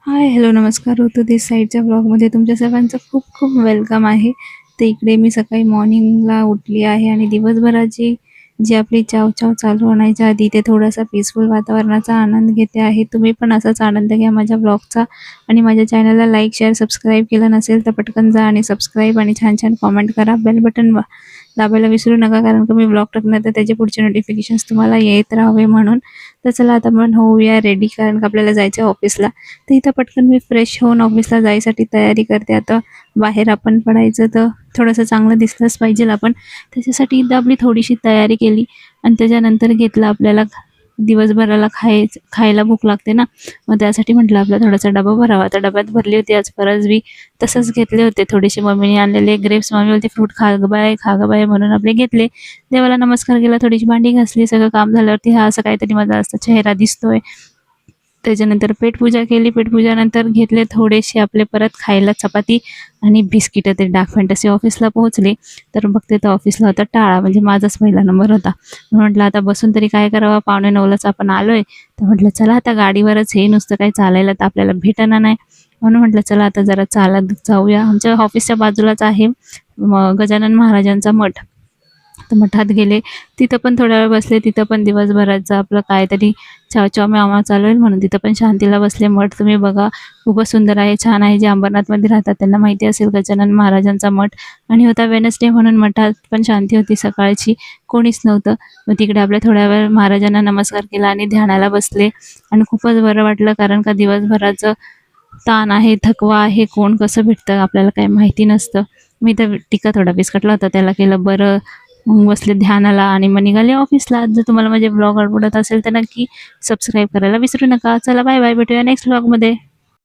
हाय, hello, नमस्कार. ऋतू दिस साईडच्या ब्लॉगमध्ये तुमच्या सर्वांचं खूप खूप वेलकम आहे. तर इकडे मी सकाळी मॉर्निंगला उठली आहे आणि दिवसभराची जी आपली चाव चालू होण्याच्या आधी ते थोडासा पीसफुल वातावरणाचा आनंद घेते आहे. तुम्ही पण असाच आनंद घ्या माझ्या ब्लॉगचा आणि माझ्या चॅनलला लाईक, शेअर, सबस्क्राईब केलं नसेल तर पटकन जा आणि सबस्क्राईब आणि छान छान कॉमेंट करा. बेल बटन दाबायला विसरू नका, कारण का मी ब्लॉग टाकणार तर त्याचे पुढचे नोटिफिकेशन्स तुम्हाला येत राहावे म्हणून. तर चला आता आपण होऊया रेडी, कारण का आपल्याला जायचं आहे ऑफिसला. तर इथं पटकन मी फ्रेश होऊन ऑफिसला जायसाठी तयारी करते. आता बाहेर आपण पडायचं तर थोडंसं चांगलं दिसलंच पाहिजे आपण, त्याच्यासाठी इथं आपली थोडीशी तयारी केली आणि त्याच्यानंतर घेतलं आपल्याला दिवसभराला खायला भूक लागते ना, मग त्यासाठी म्हटलं आपला थोडासा डबा भरावा. तर डब्यात भरली होती आज फरसबी, तसंच घेतले होते थोडेसे मम्मीने आणलेले ग्रेप्स. मम्मी बोलते फ्रूट खा गं बाय म्हणून आपले घेतले. देवाला नमस्कार केला, थोडीशी भांडी घासली, सगळं काम झाल्यावरती हा असं काहीतरी माझा असं चेहरा दिसतोय. त्याच्यानंतर पेटपूजा केली. पेटपूजानंतर घेतले थोडेसे आपले परत खायला चपाती आणि बिस्किटं. ते डार्क फॅन्टसी ऑफिसला पोहोचले तर बघते तर ऑफिसला होता टाळा, म्हणजे माझाच पहिला नंबर होता. म्हटलं आता बसून तरी काय करावं, 8:45लाच आपण आलोय. तर म्हटलं चला आता गाडीवरच, हे नुसतं काही चालायला तर आपल्याला भेटणार नाही, म्हणून म्हटलं चला आता जरा चालत जाऊया. आमच्या ऑफिसच्या बाजूलाच आहे गजानन महाराजांचा मठ. तर मठात गेले, तिथं पण थोडा वेळ बसले. तिथं पण दिवसभराचं आपलं काहीतरी चाव म्याव चालू आहे म्हणून तिथं पण शांतीला बसले. मठ तुम्ही बघा, खूपच सुंदर आहे, छान आहे. जे अंबरनाथमध्ये राहतात त्यांना माहिती असेल गजानन महाराजांचा मठ. आणि होता वेनसडे म्हणून मठात पण शांती होती, सकाळची कोणीच नव्हतं. मग तिकडे आपल्या थोड्या वेळ महाराजांना नमस्कार केला आणि ध्यानाला बसले आणि खूपच बरं वाटलं, कारण का दिवसभराचं ताण आहे, थकवा आहे, कोण कसं भेटतं आपल्याला काही माहिती नसतं. मी तर टिका थोडा बिस्कटला होता, त्याला केलं बरं, मग बसले ध्यानाला आणि मग निघाले ऑफिसला. जर तुम्हाला माझे ब्लॉग आवडत असेल तर नक्की सबस्क्राईब करायला विसरू नका. चला बाय बाय, भेटूया नेक्स्ट ब्लॉगमध्ये.